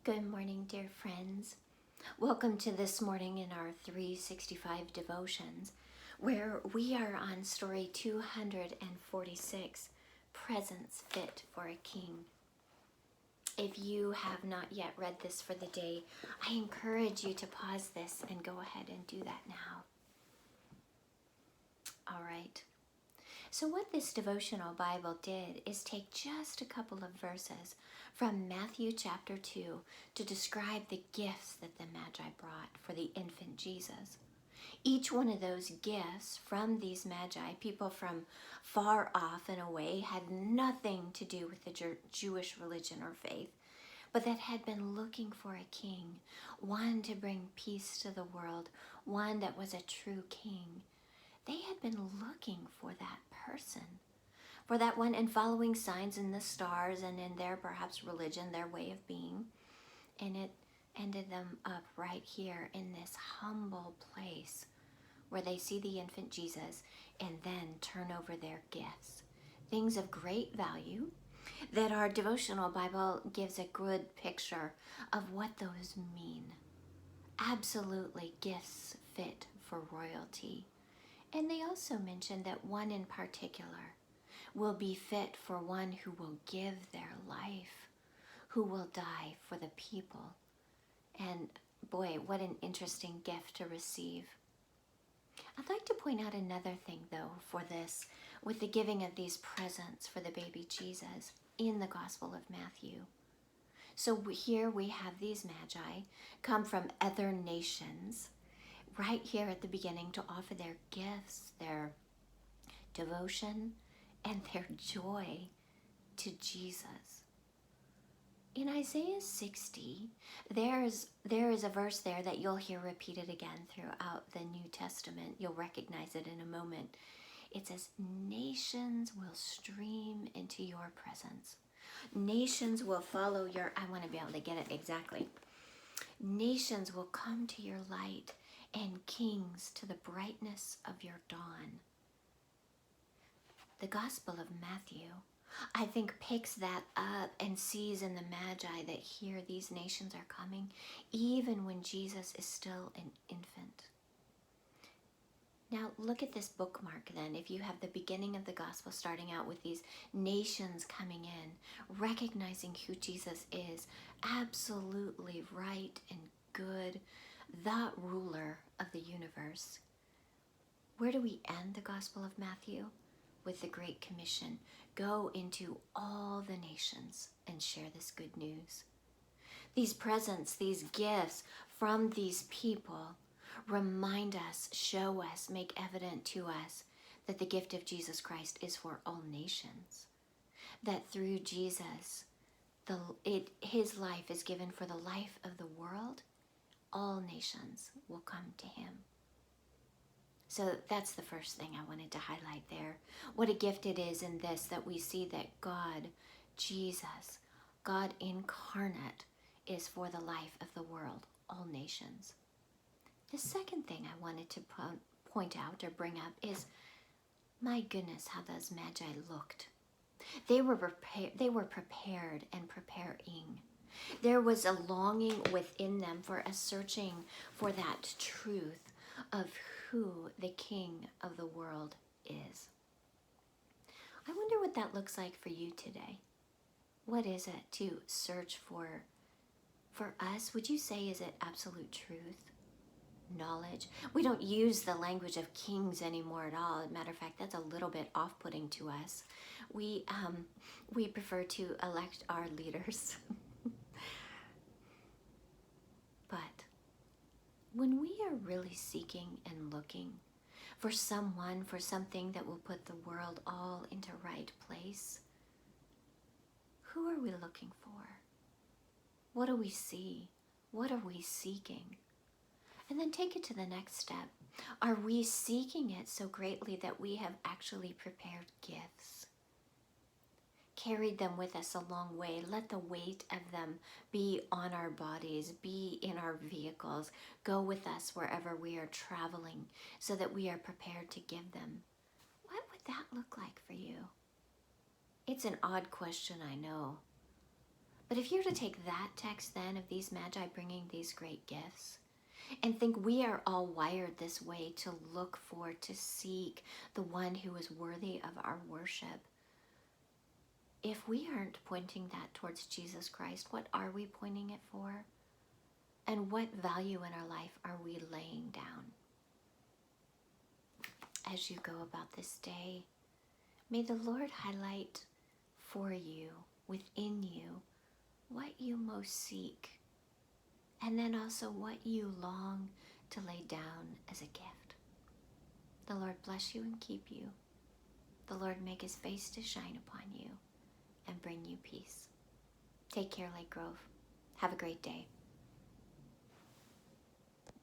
Good morning, dear friends. Welcome to this morning in our 365 devotions, where we are on story 246, Presents Fit for a King. If you have not yet read this for the day, I encourage you to pause this and go ahead and do that now. All right. So what this devotional Bible did is take just a couple of verses from Matthew chapter 2 to describe the gifts that the Magi brought for the infant Jesus. Each one of those gifts from these Magi, people from far off and away, had nothing to do with the Jewish religion or faith, but that had been looking for a king, one to bring peace to the world, one that was a true king. They had been looking for that person, for that one, and following signs in the stars and in their perhaps religion, their way of being. And it ended them up right here in this humble place where they see the infant Jesus and then turn over their gifts. Things of great value that our devotional Bible gives a good picture of what those mean. Absolutely gifts fit for royalty. And they also mention that one in particular will be fit for one who will give their life, who will die for the people. And boy, what an interesting gift to receive. I'd like to point out another thing, though, for this, with the giving of these presents for the baby Jesus in the Gospel of Matthew. So here we have these Magi come from other nations, right here at the beginning, to offer their gifts, their devotion, and their joy to Jesus. In Isaiah 60, there is a verse there that you'll hear repeated again throughout the New Testament. You'll recognize it in a moment. It says, nations will stream into your presence. Nations will follow your, I want to be able to get it exactly. Nations will come to your light, and kings to the brightness of your dawn. The Gospel of Matthew, I think, picks that up and sees in the Magi that here these nations are coming, even when Jesus is still an infant. Now look at this bookmark then. If you have the beginning of the Gospel starting out with these nations coming in, recognizing who Jesus is, absolutely right and good, the ruler of the universe. Where do we end the Gospel of Matthew? With the Great Commission. Go into all the nations and share this good news. These presents, these gifts from these people remind us, show us, make evident to us that the gift of Jesus Christ is for all nations. That through Jesus, his life is given for the life of the world. All nations will come to him. So that's the first thing I wanted to highlight there. What a gift it is in this that we see that God, Jesus, God incarnate, is for the life of the world, all nations. The second thing I wanted to point out or bring up is, my goodness, how those Magi looked. They were prepared and preparing. There was a longing within them for a searching for that truth of who the King of the world is. I wonder what that looks like for you today. What is it to search for us? Would you say, is it absolute truth? Knowledge? We don't use the language of kings anymore at all. As a matter of fact, that's a little bit off-putting to us. We prefer to elect our leaders. But when we are really seeking and looking for someone, for something that will put the world all into right place, who are we looking for? What do we see? What are we seeking? And then take it to the next step. Are we seeking it so greatly that we have actually prepared gifts? Carried them with us a long way. Let the weight of them be on our bodies, be in our vehicles, go with us wherever we are traveling so that we are prepared to give them. What would that look like for you? It's an odd question, I know. But if you're to take that text then of these magi bringing these great gifts and think we are all wired this way to look for, to seek the one who is worthy of our worship, if we aren't pointing that towards Jesus Christ, what are we pointing it for? And what value in our life are we laying down? As you go about this day, may the Lord highlight for you, within you, what you most seek, and then also what you long to lay down as a gift. The Lord bless you and keep you. The Lord make his face to shine upon you and bring you peace. Take care, Lake Grove. Have a great day.